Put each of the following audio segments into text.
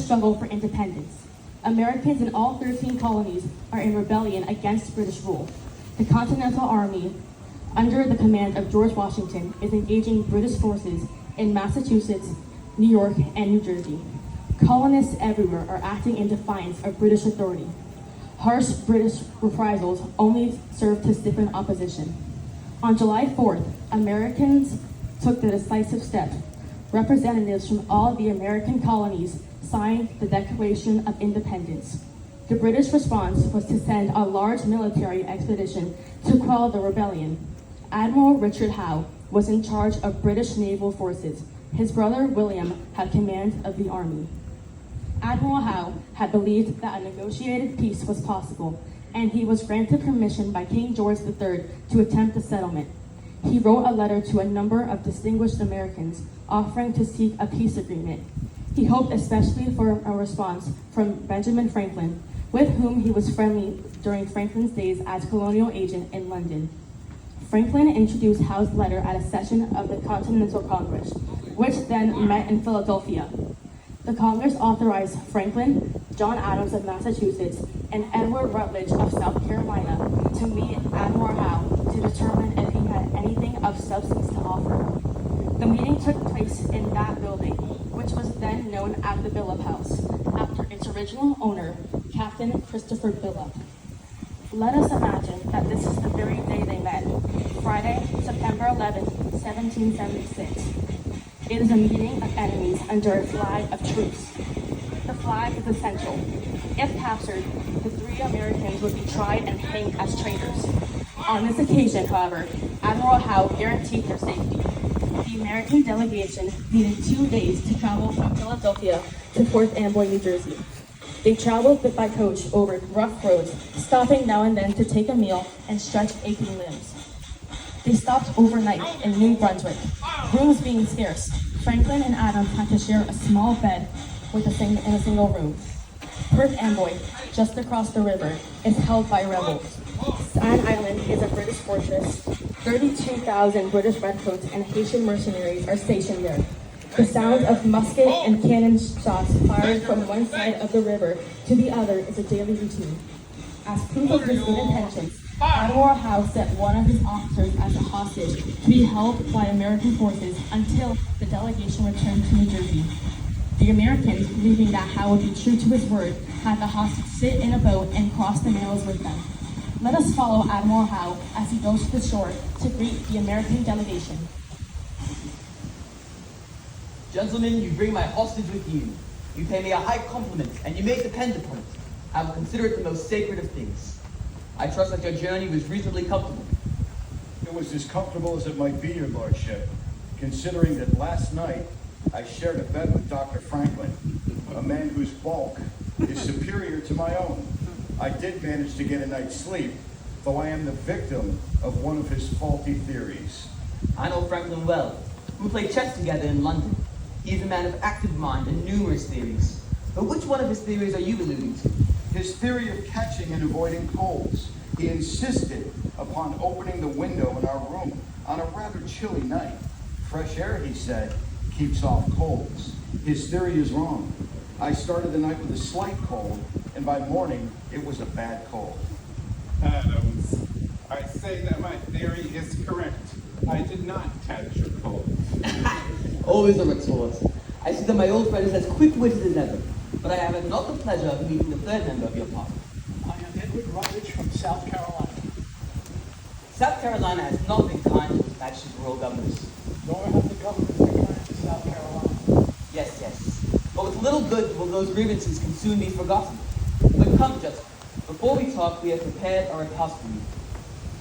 struggle for independence. Americans in all 13 colonies are in rebellion against British rule. The Continental Army, under the command of George Washington, is engaging British forces in Massachusetts, New York, and New Jersey. Colonists everywhere are acting in defiance of British authority. Harsh British reprisals only serve to stiffen opposition. On July 4th, Americans took the decisive step. Representatives from all the American colonies signed the Declaration of Independence. The British response was to send a large military expedition to quell the rebellion. Admiral Richard Howe was in charge of British naval forces. His brother William had command of the army. Admiral Howe had believed that a negotiated peace was possible, and he was granted permission by King George III to attempt a settlement. He wrote a letter to a number of distinguished Americans offering to seek a peace agreement. He hoped especially for a response from Benjamin Franklin, with whom he was friendly during Franklin's days as colonial agent in London. Franklin introduced Howe's letter at a session of the Continental Congress, which then met in Philadelphia. The Congress authorized Franklin, John Adams of Massachusetts, and Edward Rutledge of South Carolina to meet Admiral Howe to determine if he had anything of substance to offer. The meeting took place in that building, which was then known as the Billop House, after its original owner, Captain Christopher Billop. Let us imagine that this is the very day they met, Friday, September 11, 1776. It is a meeting of enemies under a flag of truce. The flag is essential. If captured, the three Americans would be tried and hanged as traitors. On this occasion, however, Admiral Howe guaranteed their safety. The American delegation needed 2 days to travel from Philadelphia to Perth Amboy, New Jersey. They traveled by coach over rough roads, stopping now and then to take a meal and stretch aching limbs. They stopped overnight in New Brunswick. Rooms being scarce, Franklin and Adams had to share a small bed in a single room. Perth Amboy, just across the river, is held by rebels. Staten Island is a British fortress. 32,000 British redcoats and Haitian mercenaries are stationed there. The sound of musket and cannon shots fired from one side of the river to the other is a daily routine. As proof of his good intentions, Admiral Howe set one of his officers as a hostage to be held by American forces until the delegation returned to New Jersey. The Americans, believing that Howe would be true to his word, had the hostage sit in a boat and cross the Narrows with them. Let us follow Admiral Howe as he goes to the shore to greet the American delegation. Gentlemen, you bring my hostage with you. You pay me a high compliment, and you may depend upon it. I will consider it the most sacred of things. I trust that your journey was reasonably comfortable. It was as comfortable as it might be, your lordship, considering that last night I shared a bed with Dr. Franklin, a man whose bulk is superior to my own. I did manage to get a night's sleep, though I am the victim of one of his faulty theories. I know Franklin well. We played chess together in London. He is a man of active mind and numerous theories. But which one of his theories are you alluding to? His theory of catching and avoiding colds. He insisted upon opening the window in our room on a rather chilly night. Fresh air, he said, keeps off colds. His theory is wrong. I started the night with a slight cold, and by morning, it was a bad cold. Adams, I say that my theory is correct. I did not catch your cold. Always a retort. I see that my old friend is as quick-witted as ever, but I have not the pleasure of meeting the third member of your party. I am Edward Rutledge from South Carolina. South Carolina has not been kind to its Majesty's royal governors. Nor have the governors been kind to South Carolina. Yes. But with little good will those grievances can soon be forgotten. But come, gentlemen, before we talk, we have prepared a repast for you.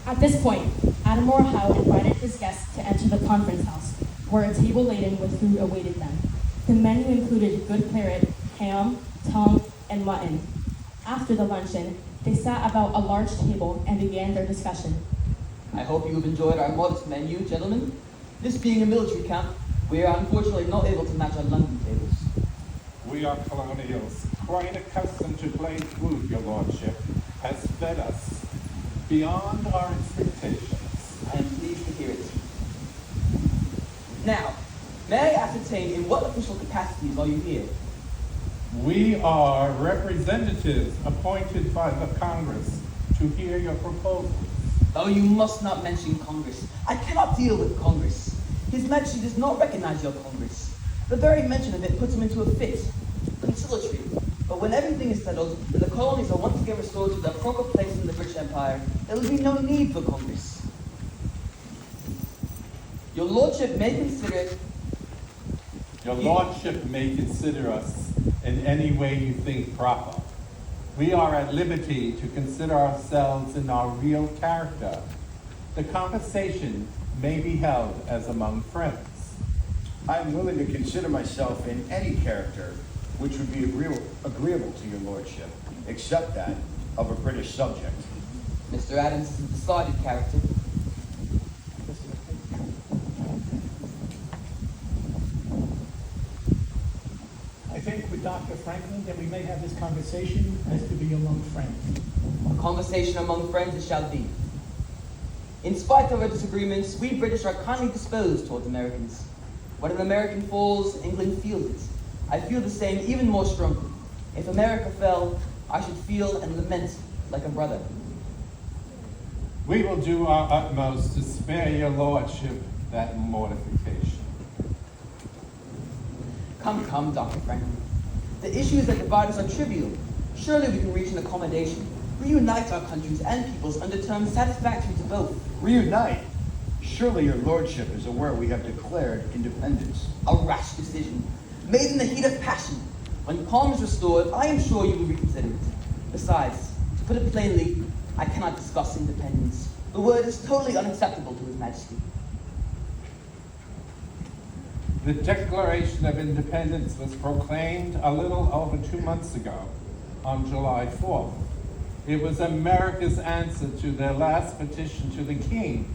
At this point, Admiral Howe invited his guests to enter the conference house, where a table laden with food awaited them. The menu included good claret, ham, tongue, and mutton. After the luncheon, they sat about a large table and began their discussion. I hope you have enjoyed our modest menu, gentlemen. This being a military camp, we are unfortunately not able to match our London tables. We are colonials, quite accustomed to plain food, your lordship has fed us beyond our expectations. I am pleased to hear it. Now, may I ascertain in what official capacities are you here? We are representatives appointed by the Congress to hear your proposals. Oh, you must not mention Congress. I cannot deal with Congress. His Majesty does not recognize your Congress. The very mention of it puts him into a fit. Conciliatory. But when everything is settled, and the colonies are once again restored to their proper place in the British Empire, there will be no need for Congress. Your Lordship may consider it. Your Lordship may consider us in any way you think proper. We are at liberty to consider ourselves in our real character. The conversation may be held as among friends. I am willing to consider myself in any character which would be agreeable to your lordship, except that of a British subject. Mr. Adams is a decided character. I think with Dr. Franklin that we may have this conversation as to be among friends. A conversation among friends it shall be. In spite of our disagreements, we British are kindly disposed towards Americans. When an American falls, England feels it. I feel the same even more strongly. If America fell, I should feel and lament like a brother. We will do our utmost to spare your Lordship that mortification. Come, Dr. Franklin. The issues that divide us are trivial. Surely we can reach an accommodation. Reunite our countries and peoples under terms satisfactory to both. Reunite? Surely your lordship is aware we have declared independence. A rash decision, made in the heat of passion. When calm is restored, I am sure you will reconsider it. Besides, to put it plainly, I cannot discuss independence. The word is totally unacceptable to His Majesty. The Declaration of Independence was proclaimed a little over 2 months ago, on July 4th. It was America's answer to their last petition to the King.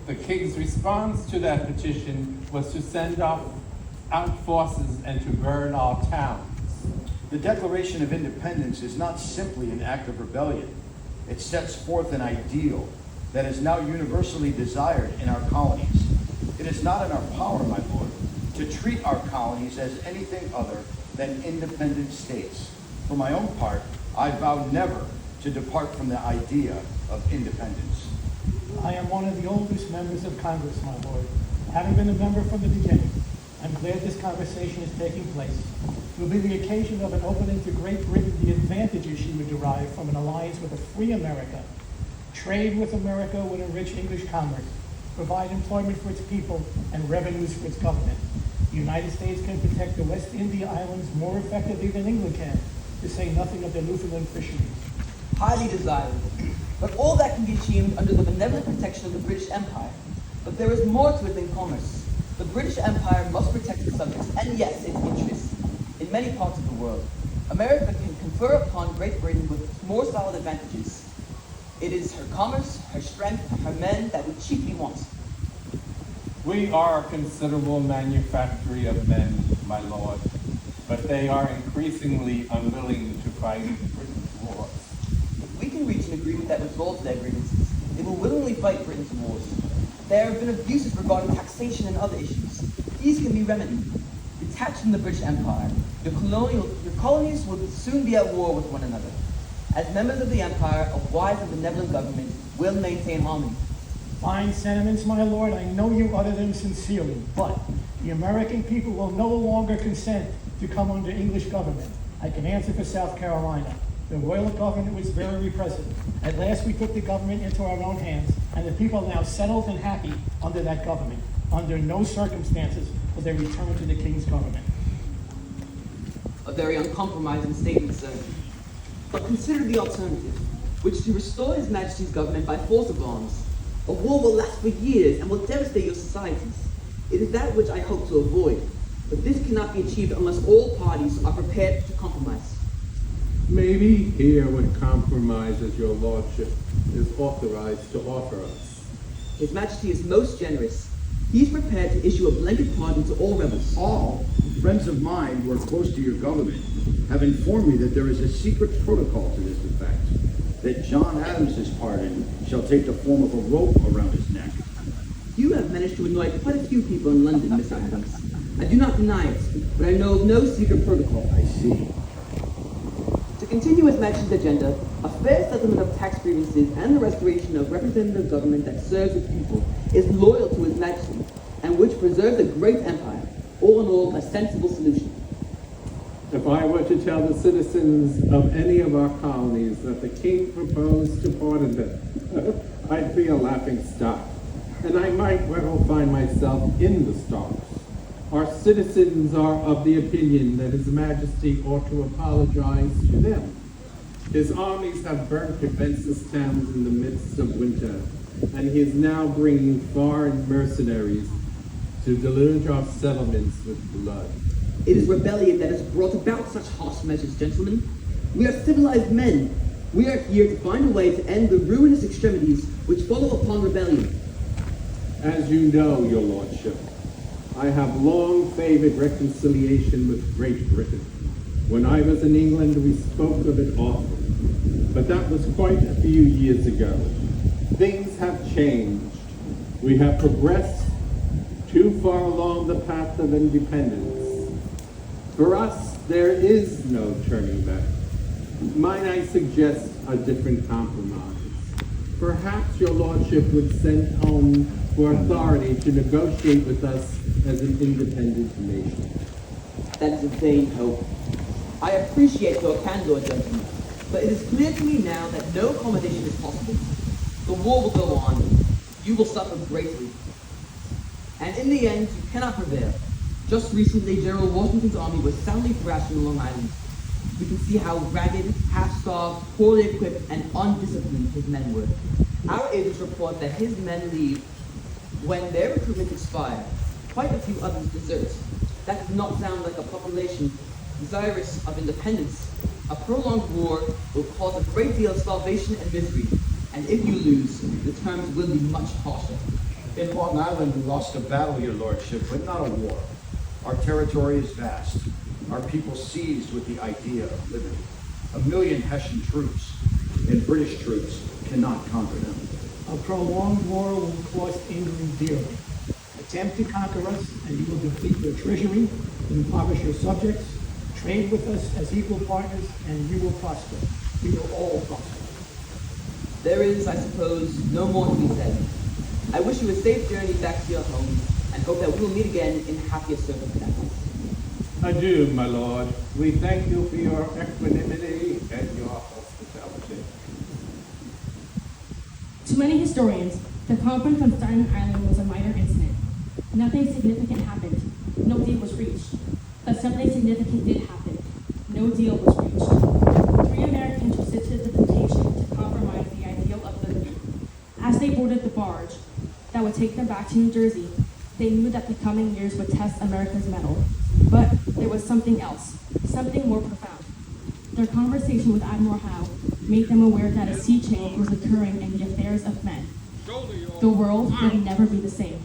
The King's response to that petition was to send out forces and to burn our towns. The Declaration of Independence is not simply an act of rebellion. It sets forth an ideal that is now universally desired in our colonies. It is not in our power, my lord, to treat our colonies as anything other than independent states. For my own part, I vow never to depart from the idea of independence. I am one of the oldest members of Congress, my lord. Having been a member from the beginning, I'm glad this conversation is taking place. It will be the occasion of an opening to Great Britain the advantages she would derive from an alliance with a free America. Trade with America would enrich English commerce, provide employment for its people, and revenues for its government. The United States can protect the West India Islands more effectively than England can, to say nothing of the Newfoundland fisheries. Highly desirable. But all that can be achieved under the benevolent protection of the British Empire. But there is more to it than commerce. The British Empire must protect its subjects, and yes, its interests, in many parts of the world. America can confer upon Great Britain with more solid advantages. It is her commerce, her strength, her men that we chiefly want. We are a considerable manufactory of men, my lord, but they are increasingly unwilling to fight Britain's wars. If we can reach an agreement that resolves their grievances, they will willingly fight Britain's wars. There have been abuses regarding taxation and other issues. These can be remedied. Detached from the British Empire, your colonies will soon be at war with one another. As members of the Empire, a wise and benevolent government will maintain harmony. Fine sentiments, my lord. I know you utter them sincerely, but the American people will no longer consent to come under English government. I can answer for South Carolina. The royal government was very repressive. At last we took the government into our own hands, and the people are now settled and happy under that government. Under no circumstances will they return to the king's government. A very uncompromising statement, sir. But consider the alternative, which is to restore His Majesty's government by force of arms. A war will last for years and will devastate your societies. It is that which I hope to avoid. But this cannot be achieved unless all parties are prepared to compromise. Maybe hear what compromises your lordship is authorized to offer us. His Majesty is most generous. He is prepared to issue a blanket pardon to all rebels. All friends of mine who are close to your government have informed me that there is a secret protocol to this effect, that John Adams's pardon shall take the form of a rope around his neck. You have managed to annoy quite a few people in London, Mr. Adams. I do not deny it, but I know of no secret protocol. I see. continue with Mansion's agenda, a fair settlement of tax grievances and the restoration of representative government that serves its people is loyal to His Majesty and which preserves a great empire. All in all, a sensible solution. If I were to tell the citizens of any of our colonies that the king proposed to pardon them, I'd be a laughing stock, and I might well find myself in the stocks. Our citizens are of the opinion that His Majesty ought to apologize to them. His armies have burnt defenseless towns in the midst of winter, and he is now bringing foreign mercenaries to deluge our settlements with blood. It is rebellion that has brought about such harsh measures, gentlemen. We are civilized men. We are here to find a way to end the ruinous extremities which follow upon rebellion. As you know, your lordship, I have long favored reconciliation with Great Britain. When I was in England, we spoke of it often, but that was quite a few years ago. Things have changed. We have progressed too far along the path of independence. For us, there is no turning back. Might I suggest a different compromise? Perhaps your lordship would send home for authority to negotiate with us as an independent nation. That is a vain hope. I appreciate your candor, gentlemen, but it is clear to me now that no accommodation is possible. The war will go on. You will suffer greatly. And in the end, you cannot prevail. Just recently, General Washington's army was soundly thrashing Long Island. We can see how ragged, half-starved, poorly equipped, and undisciplined his men were. Our agents report that his men leave when their recruitment expires. Quite a few others desert. That does not sound like a population desirous of independence. A prolonged war will cause a great deal of starvation and misery, and if you lose, the terms will be much harsher. In Long Island, we lost a battle, your lordship, but not a war. Our territory is vast. Our people seized with the idea of liberty. 1 million Hessian troops and British troops cannot conquer them. A prolonged war will cost England dearly. Attempt to conquer us, and you will deplete your treasury, impoverish your subjects, trade with us as equal partners, and you will prosper. We will all prosper. There is, I suppose, no more to be said. I wish you a safe journey back to your home, and hope that we will meet again in happier circumstances. Adieu, my lord. We thank you for your equanimity and your hospitality. To many historians, the conference on Staten Island was a minor incident. Nothing significant happened. No deal was reached. But something significant did happen. No deal was reached. 3 Americans resisted the temptation to compromise the ideal of liberty. As they boarded the barge that would take them back to New Jersey, they knew that the coming years would test America's mettle. But there was something else, something more profound. Their conversation with Admiral Howe made them aware that a sea change was occurring in the affairs of men. The world would never be the same.